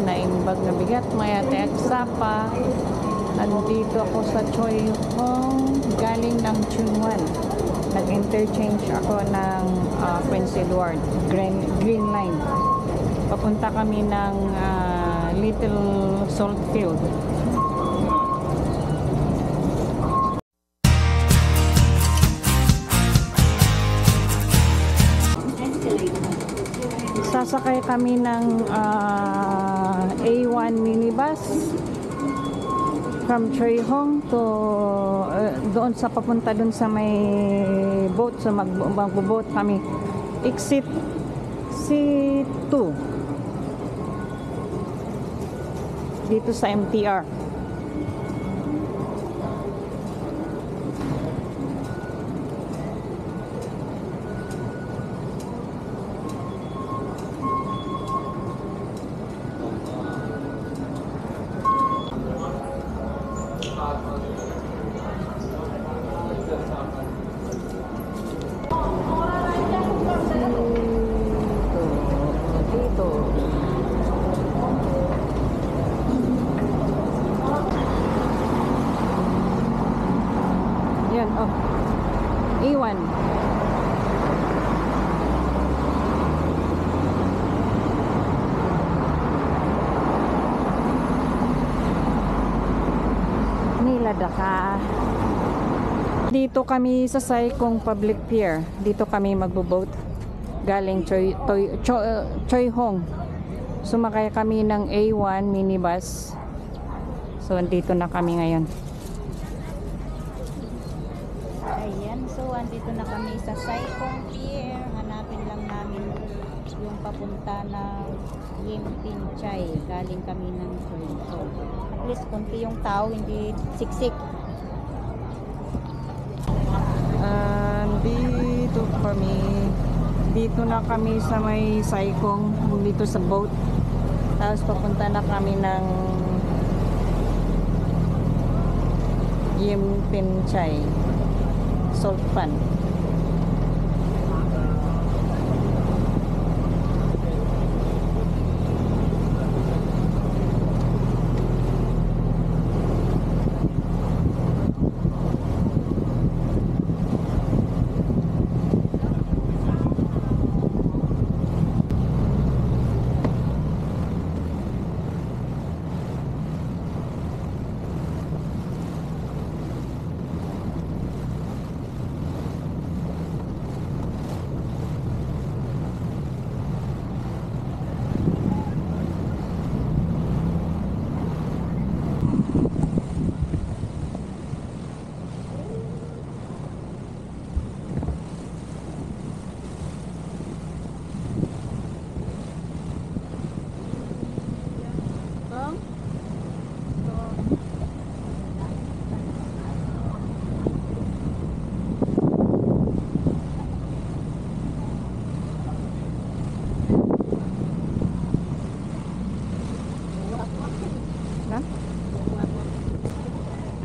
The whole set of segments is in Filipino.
naimbag na bigat, maya tayo Sapa. Nandito ako sa Choi Hong, galing ng Chunwan. Nag-interchange ako ng Prince Edward, Green Line. Papunta kami ng Little Saltfield. Sasakay kami ng A1 minibus from Choi Hong to doon sa papunta doon sa may boat, so magbo-boat kami. Exit C2 dito sa MTR. Yan, oh. A1. Niladaka. Dito kami sa Sai Kung Public Pier. Dito kami magbo-boat galing Choi Hong. Sumakay kami ng A1 minibus. So andito na kami ngayon. Ayan, so andito na kami sa Sai Kung Pier. Hanapin lang namin yung papunta ng Yim Tin Chai. Galing kami ng Choi. So, at least konti yung tao, hindi siksik. Dito kami. Dito na kami sa may Sai Kung, dito sa boat. Tapos papunta na kami ng Yim Tin Chai Salt Pan.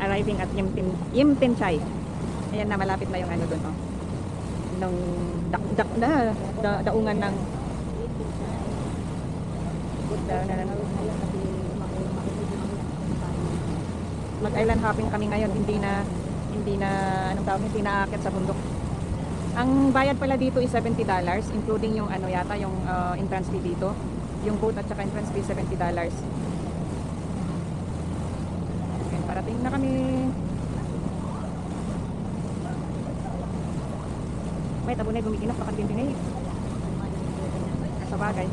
Arriving at Yim Tin Chai. Ayan na, malapit na yung ano doon, oh. Nung daungan ng mag-island hopping kami ngayon, hindi na anong tawag, hindi na aakyat sa bundok. Ang bayad pala dito is $70, including yung ano yata, yung entrance fee dito. Yung boat at saka entrance fee $70. Parating na kami. May tabo na gumiginap pa kantin-tinay. Sa bagay.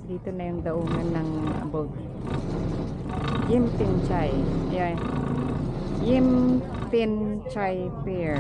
Dito na yung daungan ng boat. Yim Tin Chai. Ayan. Yim Tin Chai Pier.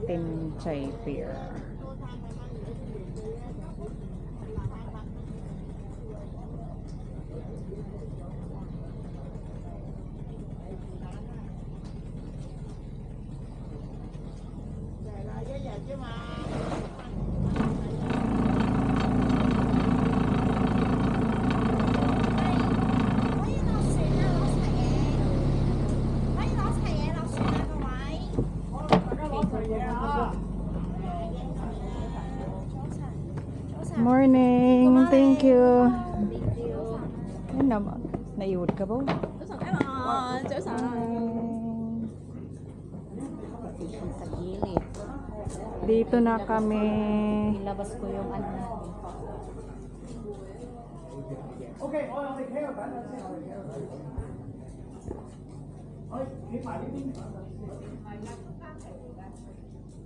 Tin Chai Pier. Morning, thank you. Ano naman? Naiwod ka ba? Sa gilid. Dito na kami. Ilabas ko yung ano natin.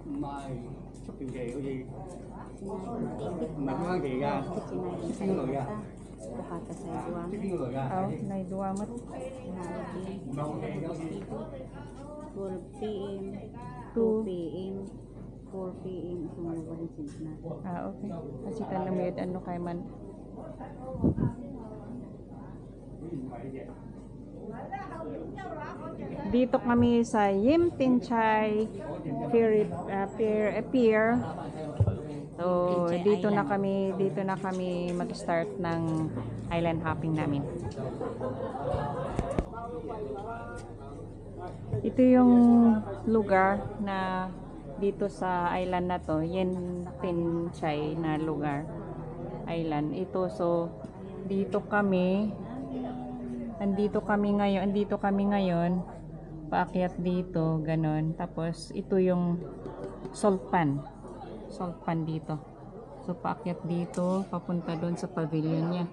Mai xuất tiền kỳ của gì? Mình có kỳ ra. Cái người ra. Bukata sa iwan. Cái người ra. Aw, naidua mat. 12 p.m. 2 p.m. 4 p.m. Sumuha rin since natin. Ah, okay. Kasi talamid ano kay man. Dito kami sa Yim Tin Chai Pier. So, dito na kami mag-start ng island hopping namin. Ito yung lugar na dito sa island na to, Yim Tin Chai na lugar. Island. Ito, so, dito kami ngayon, paakyat dito, ganon. Tapos, ito yung salt pan dito. So, paakyat dito, papunta doon sa pavilion niya.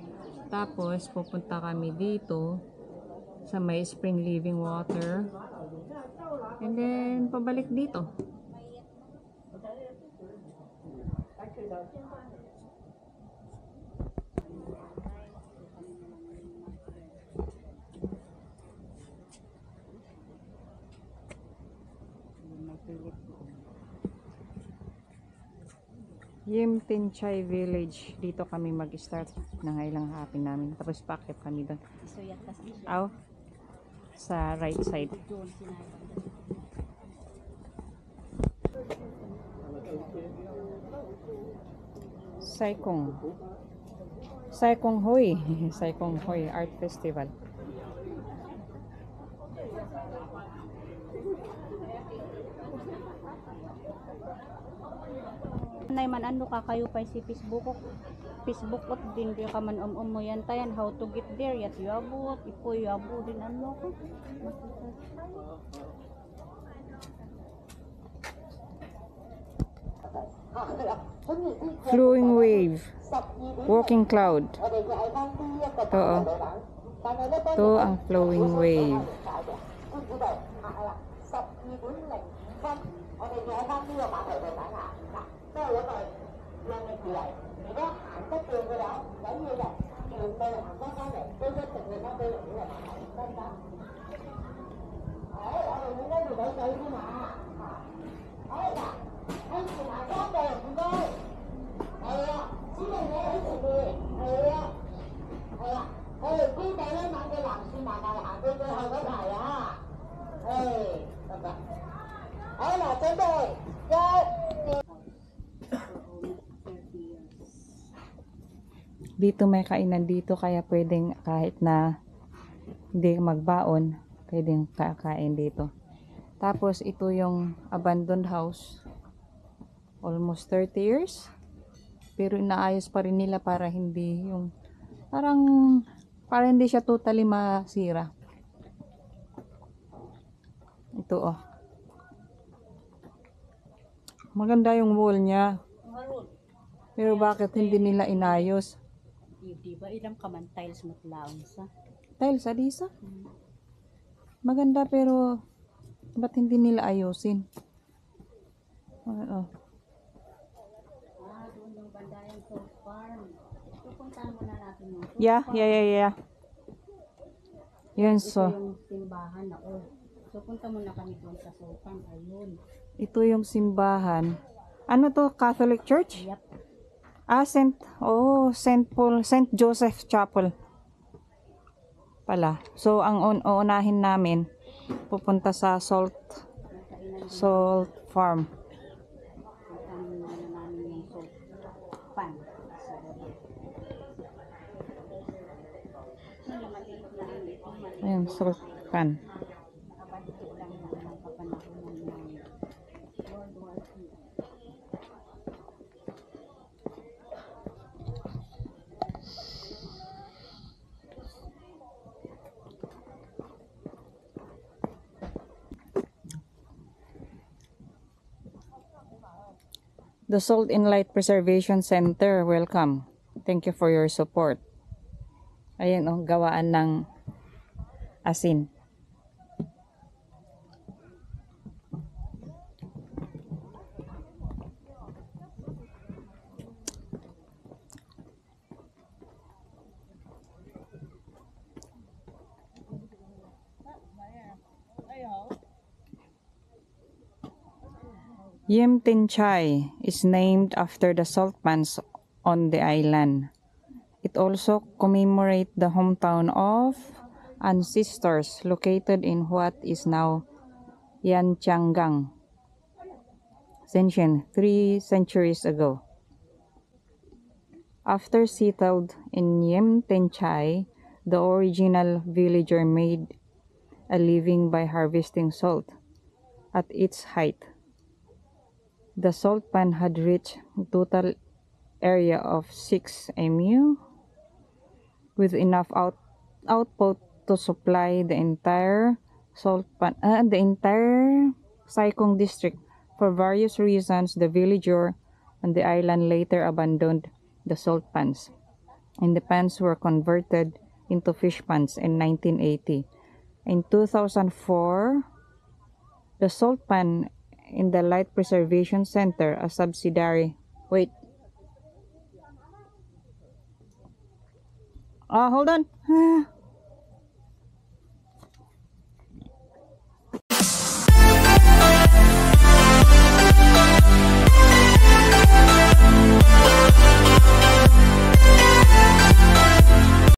Tapos, pupunta kami dito sa may spring living water. And then, pabalik dito. Yim Tin Chai Village. Dito kami mag-start ng island hopping namin. Tapos paakyat kami doon. Isuyat kasi siya. Aw, sa right side. Doon sinabi. Saikong Hoy. Saikong Hoy Art Festival. Nay man ano ka kayo pa si Facebook at din ka man mo yan tayan how to get there yat yabot ipo yabo din ano ko. Flowing wave. Walking cloud. Ito, ito ang flowing wave. Dito may kainan dito kaya pwedeng kahit na hindi magbaon, pwedeng kakain dito. Tapos ito yung abandoned house. Almost 30 years. Pero inaayos pa rin nila para hindi yung para hindi siya totally masira. Ito oh. Maganda yung wall niya. Pero bakit hindi nila inayos? Di ba ilang kaman tiles mo tlaon sa? Tiles adisa? Maganda pero ba't hindi nila ayusin? natin yung Yeah. Yun, Ito so, yung simbahan na old. So, punta muna kami doon sa Sultan. Ayun. ito yung simbahan. Ano to? Catholic Church? Yep. St. Paul, St. Joseph Chapel pala. So, ang uunahin namin, pupunta sa Salt Farm. Punta muna namin yung Sultan. Ayun, Salt Pan. Nakabadto lang naman ang kapanahonan ng World War II. The Salt and Light Preservation Center, welcome. Thank you for your support. Ayun, gawaan ng asin. Yem Tin Chai is named after the salt pans on the island. It also commemorates the hometown of ancestors located in what is now Yanchanggang, Shenzhen, 3 centuries ago. After settled in Yem Tin Chai, the original villager made a living by harvesting salt. At its height, the salt pan had reached a total area of 6 mu, with enough output to supply the entire Saikong district. For various reasons, the villager on the island later abandoned the salt pans, and the pans were converted into fish pans in 1980. In 2004, the salt pan in the Light Preservation Center, a subsidiary. Wait. Hold on.